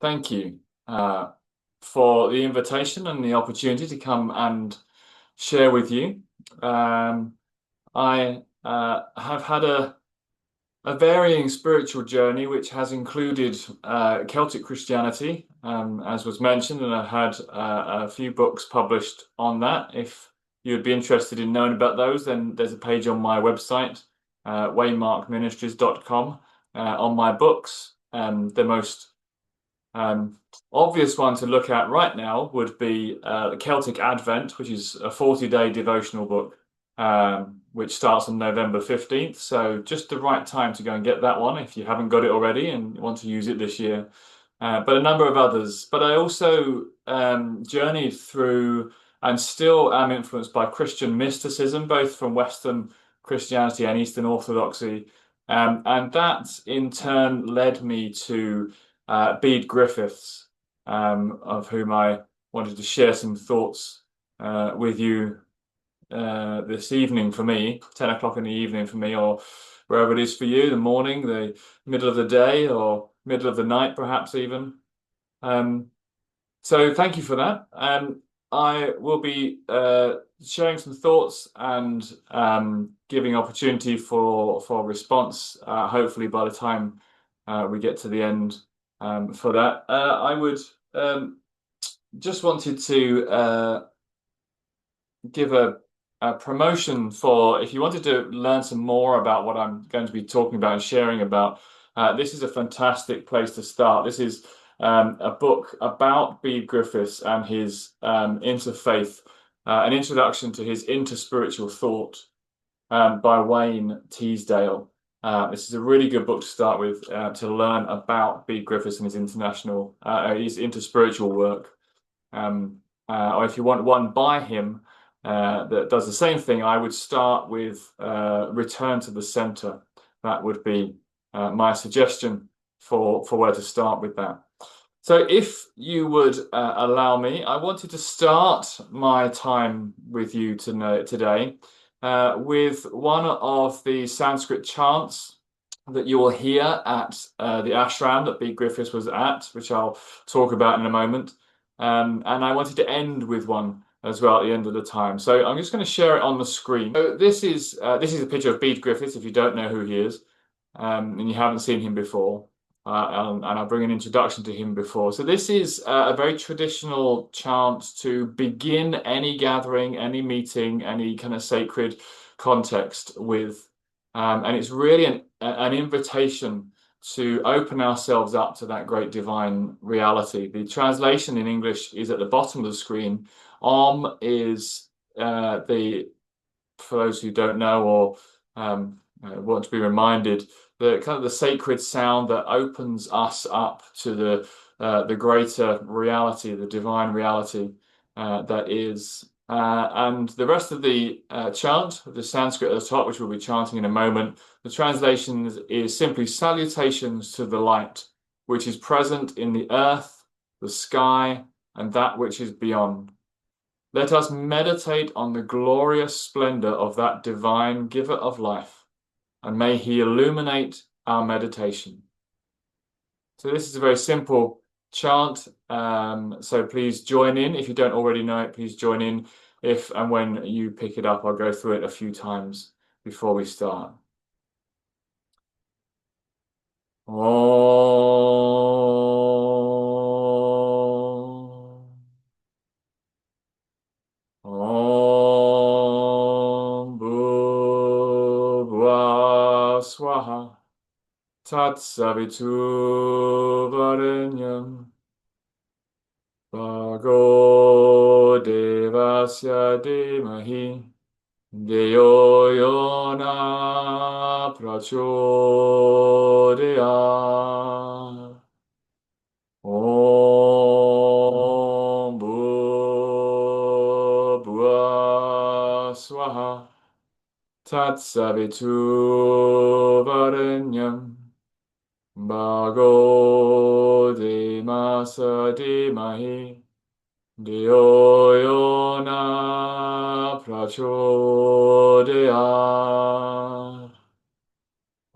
Thank you for the invitation and the opportunity to come and share with you. I have had a varying spiritual journey, which has included Celtic Christianity, as was mentioned, and I've had a few books published on that. If you'd be interested in knowing about those, then there's a page on my website, waymarkministries.com, on my books. The most obvious one to look at right now would be the Celtic Advent, which is a 40-day devotional book, which starts on November 15th. So just the right time to go and get that one if you haven't got it already and want to use it this year. But a number of others. But I also journeyed through and still am influenced by Christian mysticism, both from Western Christianity and Eastern Orthodoxy. And that in turn led me to Bede Griffiths, of whom I wanted to share some thoughts with you this evening for me, 10 o'clock in the evening for me, or wherever it is for you, the morning, the middle of the day, or middle of the night, perhaps even. So thank you for that. I will be sharing some thoughts and giving opportunity for response, hopefully by the time we get to the end for that. I would just wanted to give a promotion for if you wanted to learn some more about what I'm going to be talking about and sharing about. This is a fantastic place to start. This is a book about Bede Griffiths and his Interfaith, an introduction to his interspiritual thought by Wayne Teasdale. This is a really good book to start with to learn about Bede Griffiths and his his interspiritual work. Or if you want one by him that does the same thing, I would start with Return to the Center. That would be my suggestion for where to start with that. So if you would allow me, I wanted to start my time with you today with one of the Sanskrit chants that you will hear at the ashram that Bede Griffiths was at, which I'll talk about in a moment. And I wanted to end with one as well at the end of the time. So I'm just going to share it on the screen. So this is a picture of Bede Griffiths, if you don't know who he is, and you haven't seen him before. And I'll bring an introduction to him before. So this is a very traditional chant to begin any gathering, any meeting, any kind of sacred context with. And it's really an invitation to open ourselves up to that great divine reality. The translation in English is at the bottom of the screen. Om is for those who don't know or want to be reminded, the kind of the sacred sound that opens us up to the greater reality, the divine reality that is. And the rest of the chant, the Sanskrit at the top, which we'll be chanting in a moment, the translation is simply salutations to the light, which is present in the earth, the sky, and that which is beyond. Let us meditate on the glorious splendor of that divine giver of life, and may he illuminate our meditation. So this is a very simple chant. So please join in. If you don't already know it, please join in. If and when you pick it up, I'll go through it a few times before we start. Swaha Tat Savitu Varenyam Bhago Devasya Dhimahi Deyo Yona Prachodaya Om Bhurrbhuva Swaha Tat Savitu Varenyam Bhago Devasya Dhimahi Deyo Yona Prachodaya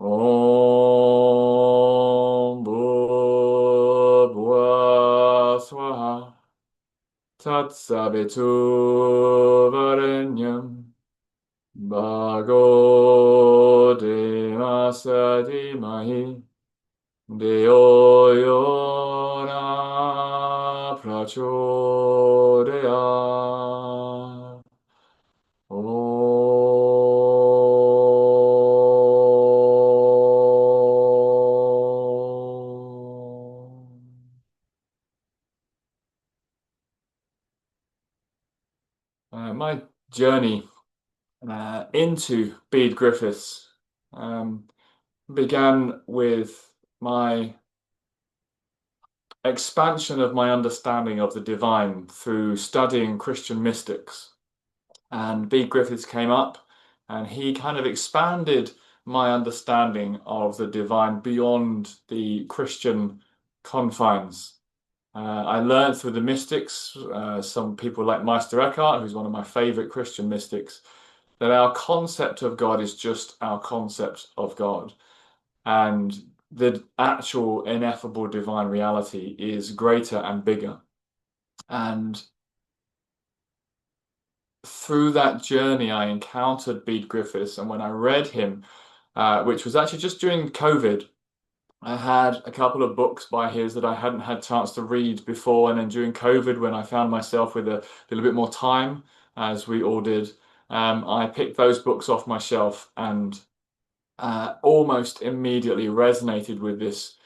Om Bhurrbhuva Tatsavitu Varenyam Bhago Devasa Dhimahi Deo Yona Prachodaya. My journey into Bede Griffiths began with my expansion of my understanding of the divine through studying Christian mystics. And Bede Griffiths came up and he kind of expanded my understanding of the divine beyond the Christian confines. I learned through the mystics, some people like Meister Eckhart, who's one of my favorite Christian mystics, that our concept of God is just our concept of God. And the actual ineffable divine reality is greater and bigger. And through that journey, I encountered Bede Griffiths. And when I read him, which was actually just during COVID, I had a couple of books by his that I hadn't had chance to read before. And then during COVID, when I found myself with a little bit more time, as we all did, I picked those books off my shelf and almost immediately resonated with this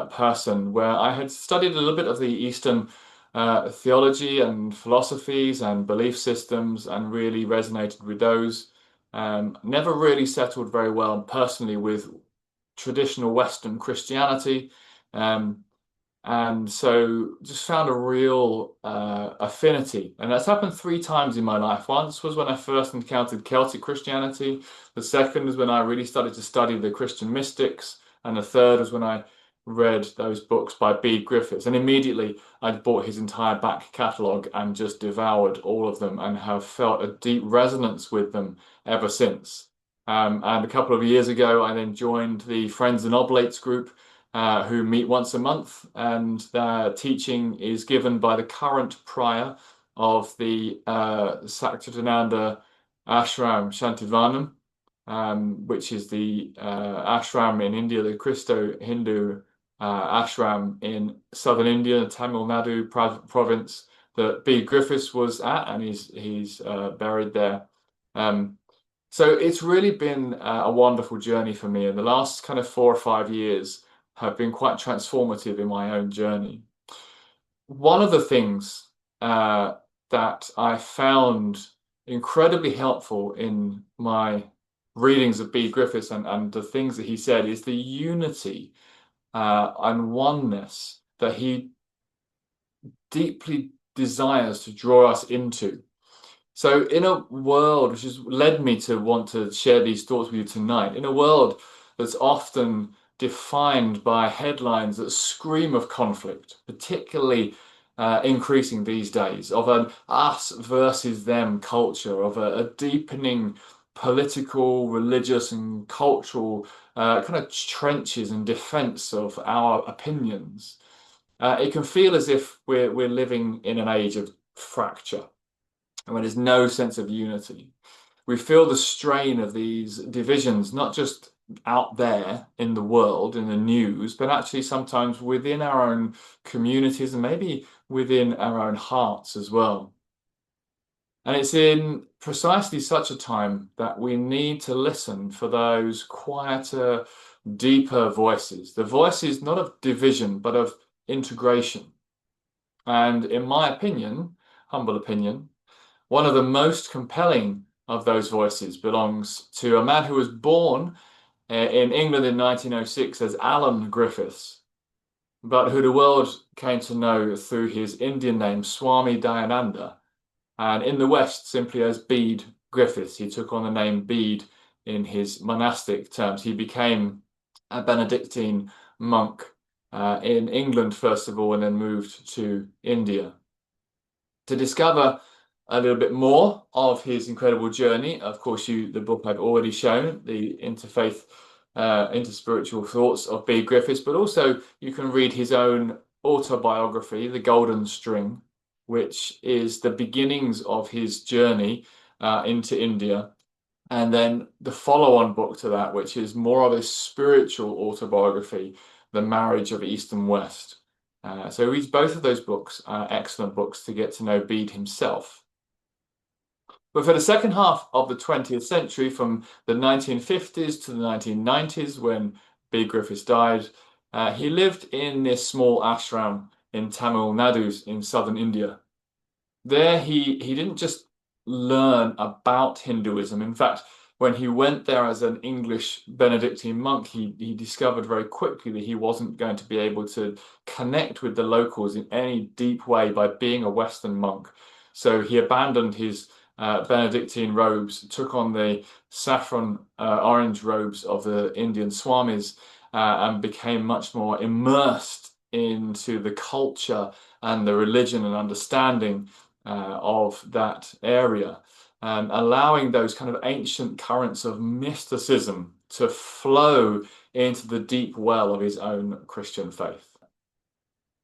person, where I had studied a little bit of the Eastern theology and philosophies and belief systems and really resonated with those. Never really settled very well personally with traditional Western Christianity. And so just found a real affinity. And that's happened three times in my life. Once was when I first encountered Celtic Christianity. The second was when I really started to study the Christian mystics. And the third was when I read those books by Bede Griffiths. And immediately I'd bought his entire back catalogue and just devoured all of them and have felt a deep resonance with them ever since. And a couple of years ago, I then joined the Friends and Oblates group, who meet once a month, and their teaching is given by the current prior of the Shantivanam Ashram, Shantivanam, which is the ashram in India, the Christo-Hindu ashram in southern India, Tamil Nadu province that Bede Griffiths was at, and he's buried there. So it's really been a wonderful journey for me, and the last kind of 4 or 5 years have been quite transformative in my own journey. One of the things that I found incredibly helpful in my readings of Bede Griffiths and the things that he said is the unity and oneness that he deeply desires to draw us into. So in a world, which has led me to want to share these thoughts with you tonight, in a world that's often defined by headlines that scream of conflict, particularly increasing these days, of an us versus them culture, of a deepening political, religious, and cultural kind of trenches and defense of our opinions, it can feel as if we're living in an age of fracture, and when there's no sense of unity. We feel the strain of these divisions, not just out there in the world, in the news, but actually sometimes within our own communities and maybe within our own hearts as well. And it's in precisely such a time that we need to listen for those quieter, deeper voices, the voices not of division, but of integration. And in my opinion, humble opinion, one of the most compelling of those voices belongs to a man who was born in England in 1906 as Alan Griffiths, but who the world came to know through his Indian name, Swami Dayananda, and in the West simply as Bede Griffiths. He took on the name Bede in his monastic terms. He became a Benedictine monk in England, first of all, and then moved to India. To discover a little bit more of his incredible journey, of course, the book I've already shown, the Interfaith, Interspiritual Thoughts of Bede Griffiths, but also you can read his own autobiography, The Golden String, which is the beginnings of his journey into India. And then the follow-on book to that, which is more of a spiritual autobiography, The Marriage of East and West. So read both of those books, excellent books to get to know Bede himself. But for the second half of the 20th century, from the 1950s to the 1990s, when Bede Griffiths died, he lived in this small ashram in Tamil Nadu in southern India. There, he didn't just learn about Hinduism. In fact, when he went there as an English Benedictine monk, he discovered very quickly that he wasn't going to be able to connect with the locals in any deep way by being a Western monk. So he abandoned his Benedictine robes, took on the saffron orange robes of the Indian Swamis, and became much more immersed into the culture and the religion and understanding of that area, allowing those kind of ancient currents of mysticism to flow into the deep well of his own Christian faith.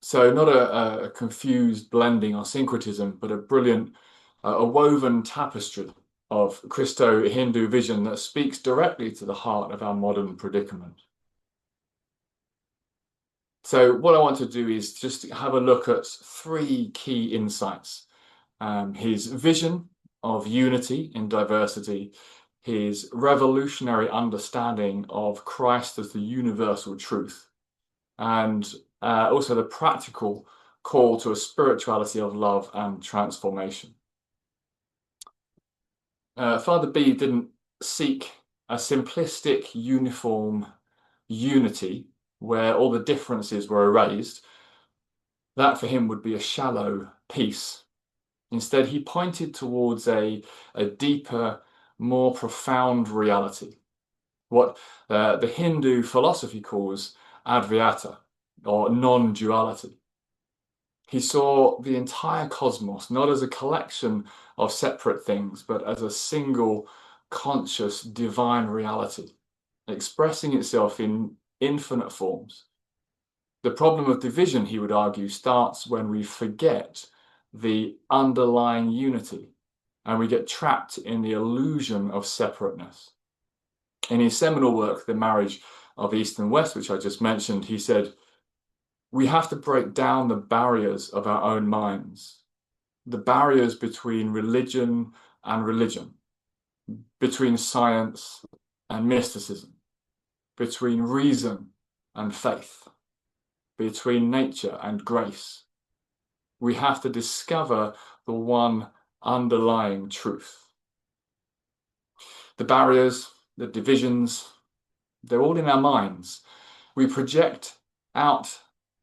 So not a confused blending or syncretism, but a brilliant, a woven tapestry of Christo-Hindu vision that speaks directly to the heart of our modern predicament. So what I want to do is just have a look at three key insights. His vision of unity in diversity, his revolutionary understanding of Christ as the universal truth, and also the practical call to a spirituality of love and transformation. Father Bede didn't seek a simplistic, uniform unity where all the differences were erased. That for him would be a shallow peace. Instead, he pointed towards a deeper, more profound reality, what the Hindu philosophy calls advaita, or non-duality. He saw the entire cosmos not as a collection of separate things, but as a single, conscious, divine reality, expressing itself in infinite forms. The problem of division, he would argue, starts when we forget the underlying unity and we get trapped in the illusion of separateness. In his seminal work, The Marriage of East and West, which I just mentioned, he said, we have to break down the barriers of our own minds, the barriers between religion and religion, between science and mysticism, between reason and faith, between nature and grace. We have to discover the one underlying truth. The barriers, the divisions, they're all in our minds. We project out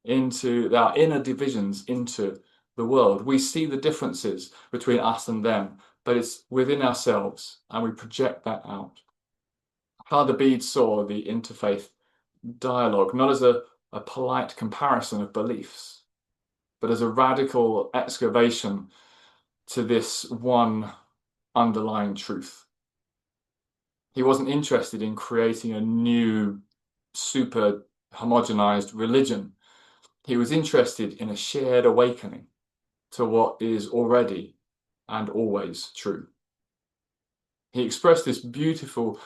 into our inner divisions into the world. We see the differences between us and them, but it's within ourselves, and we project that out. Father Bede saw the interfaith dialogue not as a polite comparison of beliefs, but as a radical excavation to this one underlying truth. He wasn't interested in creating a new, super homogenized religion. He was interested in a shared awakening to what is already and always true. He expressed this beautifully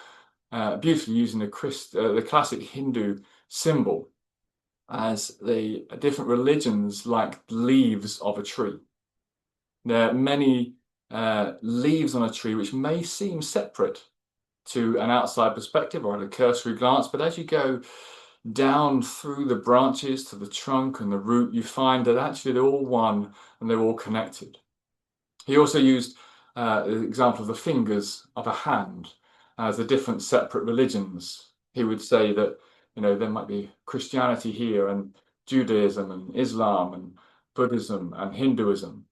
using the classic Hindu symbol as the different religions like leaves of a tree. There are many leaves on a tree which may seem separate to an outside perspective or at a cursory glance, but as you go down through the branches to the trunk and the root, you find that actually they're all one and they're all connected. He also used the example of the fingers of a hand as the different separate religions. He would say that, you know, there might be Christianity here and Judaism and Islam and Buddhism and Hinduism.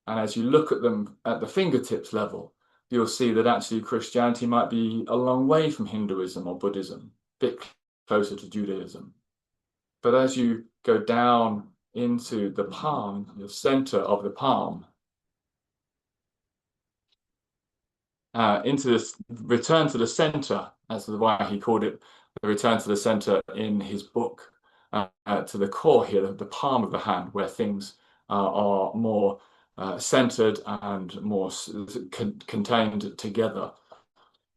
And as you look at them at the fingertips level, you'll see that actually Christianity might be a long way from Hinduism or Buddhism, a bit closer to Judaism. But as you go down into the palm, the center of the palm, into this return to the center, that's why he called it the return to the center in his book, to the core here, the palm of the hand, where things are more centered and more contained together.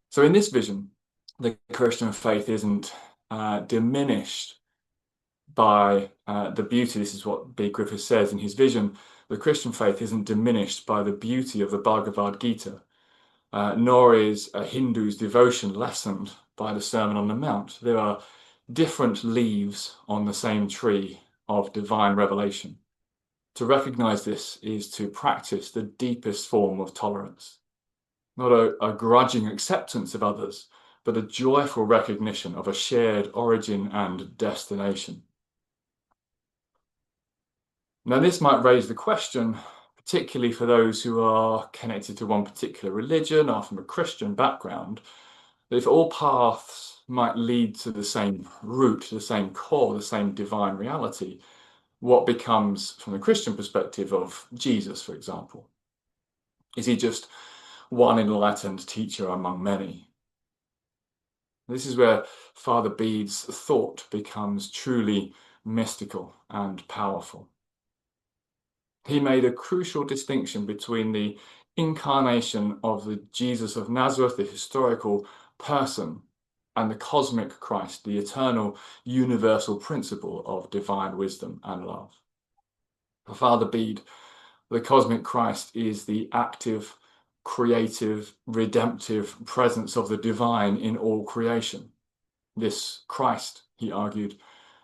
So in this vision, the Christian faith isn't diminished by the beauty. This is what Bede Griffiths says in his vision. The Christian faith isn't diminished by the beauty of the Bhagavad Gita, nor is a Hindu's devotion lessened by the Sermon on the Mount. There are different leaves on the same tree of divine revelation. To recognize this is to practice the deepest form of tolerance, not a grudging acceptance of others, but a joyful recognition of a shared origin and destination. Now, this might raise the question, particularly for those who are connected to one particular religion or from a Christian background, that if all paths might lead to the same root, the same core, the same divine reality, what becomes, from the Christian perspective, of Jesus, for example? Is he just one enlightened teacher among many? This is where Father Bede's thought becomes truly mystical and powerful. He made a crucial distinction between the incarnation of the Jesus of Nazareth, the historical person, and the cosmic Christ, the eternal, universal principle of divine wisdom and love. For Father Bede, the cosmic Christ is the active, creative, redemptive presence of the divine in all creation. This Christ, he argued,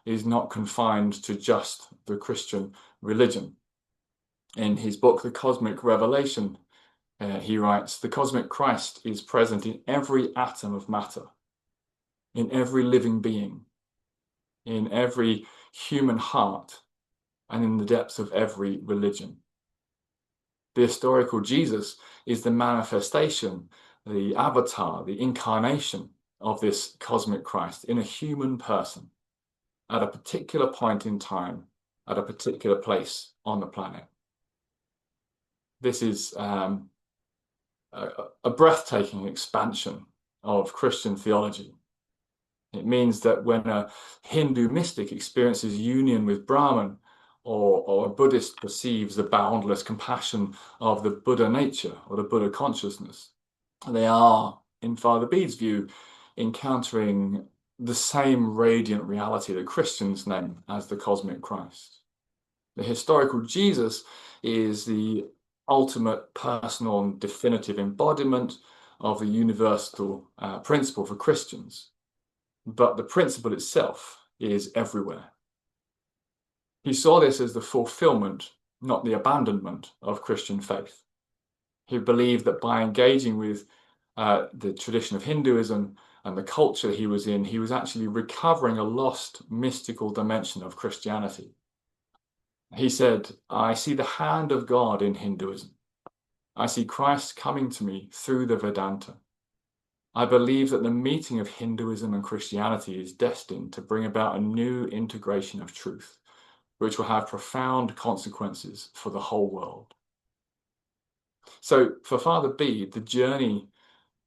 is not confined to just the Christian religion. In his book, The Cosmic Revelation, he writes, "The cosmic Christ is present in every atom of matter, in every living being, in every human heart, and in the depths of every religion." The historical Jesus is the manifestation, the avatar, the incarnation of this cosmic Christ in a human person at a particular point in time, at a particular place on the planet. This is a breathtaking expansion of Christian theology. It means that when a Hindu mystic experiences union with Brahman, or a Buddhist perceives the boundless compassion of the Buddha nature or the Buddha consciousness, they are, in Father Bede's view, encountering the same radiant reality that Christians name as the cosmic Christ. The historical Jesus is the ultimate personal and definitive embodiment of the universal principle for Christians, but the principle itself is everywhere. He saw this as the fulfillment, not the abandonment, of Christian faith. He believed that by engaging with the tradition of Hinduism and the culture he was in, he was actually recovering a lost mystical dimension of Christianity. He said, "I see the hand of God in Hinduism. I see Christ coming to me through the Vedanta. I believe that the meeting of Hinduism and Christianity is destined to bring about a new integration of truth, which will have profound consequences for the whole world." So for Father Bede, the journey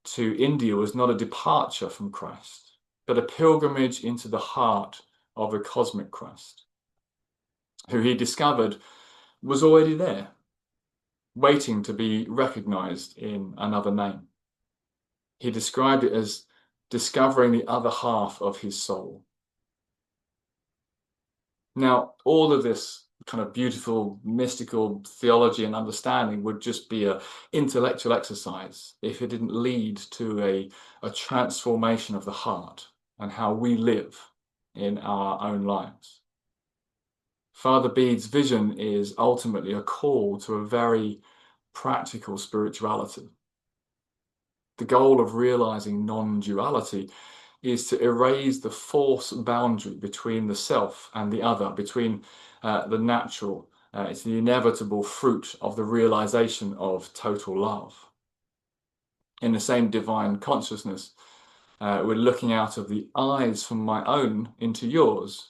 to India was not a departure from Christ, but a pilgrimage into the heart of the cosmic Christ, who he discovered was already there, waiting to be recognized in another name. He described it as discovering the other half of his soul. Now, all of this kind of beautiful mystical theology and understanding would just be an intellectual exercise if it didn't lead to a transformation of the heart and how we live in our own lives. Father Bede's vision is ultimately a call to a very practical spirituality. The goal of realizing non-duality is to erase the false boundary between the self and the other, between the natural. It's the inevitable fruit of the realization of total love. In the same divine consciousness, we're looking out of the eyes from my own into yours.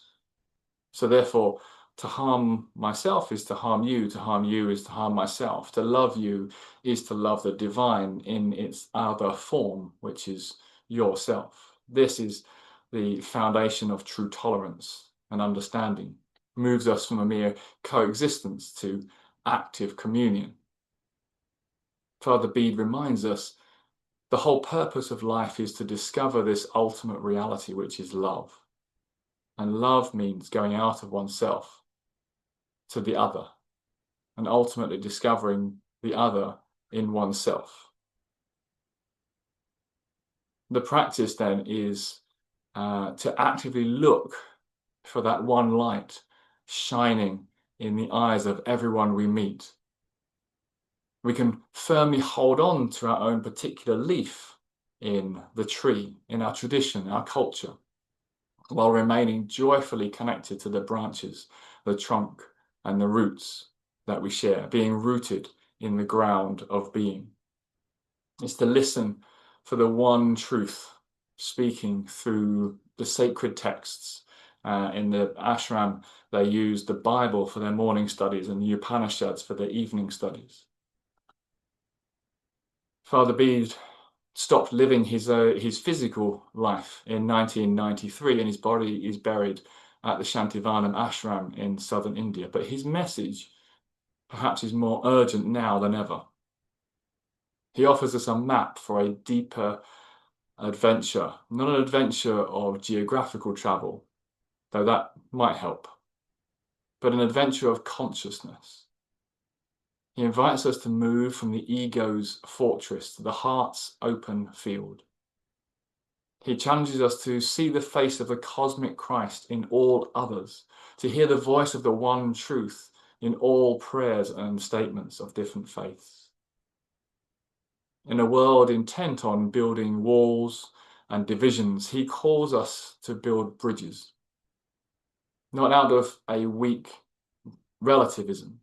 So therefore, to harm myself is to harm you is to harm myself. To love you is to love the divine in its other form, which is yourself. This is the foundation of true tolerance and understanding. Moves us from a mere coexistence to active communion. Father Bede reminds us the whole purpose of life is to discover this ultimate reality, which is love. And love means going out of oneself to the other and ultimately discovering the other in oneself. The practice then is to actively look for that one light shining in the eyes of everyone we meet. We can firmly hold on to our own particular leaf in the tree, in our tradition, our culture, while remaining joyfully connected to the branches, the trunk, and the roots that we share, being rooted in the ground of being. It's to listen for the one truth speaking through the sacred texts. In the Ashram, they use the Bible for their morning studies and the Upanishads for their evening studies. Father Bede stopped living his physical life in 1993, and his body is buried at the Shantivanam Ashram in southern India. But his message perhaps is more urgent now than ever. He offers us a map for a deeper adventure, not an adventure of geographical travel, though that might help, but an adventure of consciousness. He invites us to move from the ego's fortress to the heart's open field. He challenges us to see the face of the cosmic Christ in all others, to hear the voice of the one truth in all prayers and statements of different faiths. In a world intent on building walls and divisions, he calls us to build bridges, not out of a weak relativism,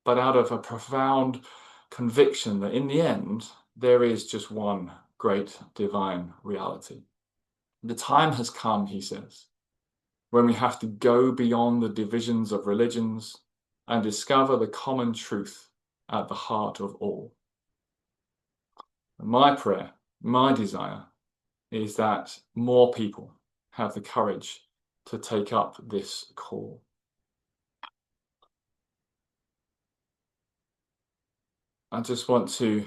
but out of a profound conviction that in the end, there is just one great divine reality. The time has come, he says, when we have to go beyond the divisions of religions and discover the common truth at the heart of all. My prayer, my desire, is that more people have the courage to take up this call. I just want to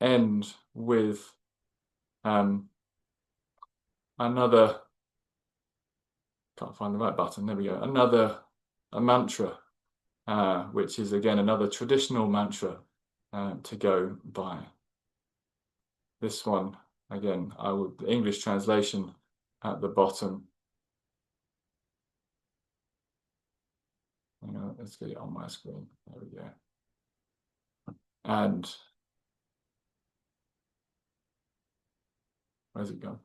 end with another, can't find the right button, there we go, a mantra, which is again another traditional mantra to go by. This one, again, the English translation at the bottom. Let's get it on my screen. There we go. And where's it gone?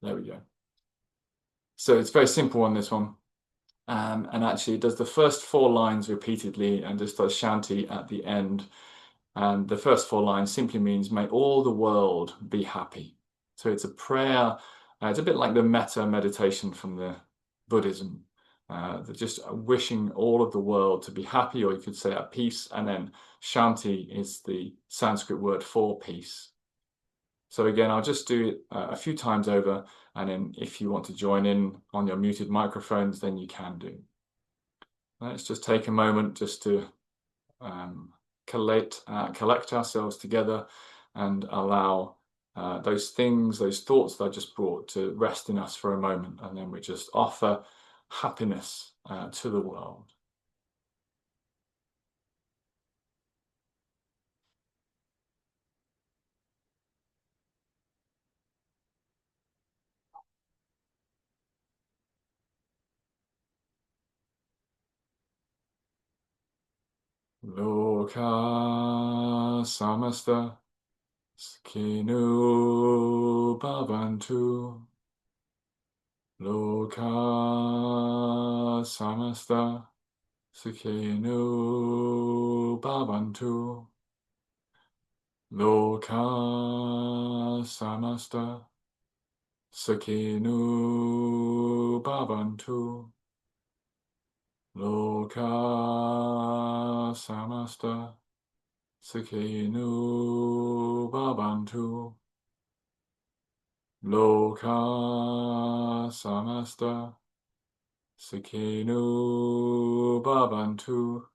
There we go. So it's very simple on this one. And actually it does the first 4 lines repeatedly and just does Shanti at the end. And the first 4 lines simply means, may all the world be happy. So it's a prayer. It's a bit like the metta meditation from the Buddhism. Just wishing all of the world to be happy, or you could say at peace. And then Shanti is the Sanskrit word for peace. So again, I'll just do it a few times over, and then if you want to join in on your muted microphones, then you can do. Let's just take a moment just to collect ourselves together and allow those thoughts that I just brought to rest in us for a moment, and then we just offer happiness to the world. Loka samasta skinu bhavantu. Loka samasta skinu bhavantu. Loka samasta skinu bhavantu. Loka samasta skinu bhavantu. Loka samasta Sukhino bhavantu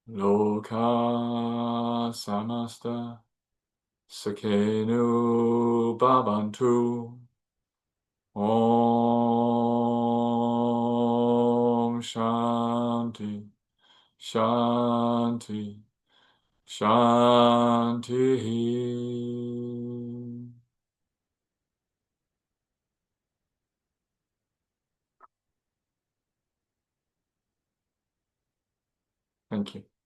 loka samasta Sukhino bhavantu Om Shanti Shanti Shanti. Thank you.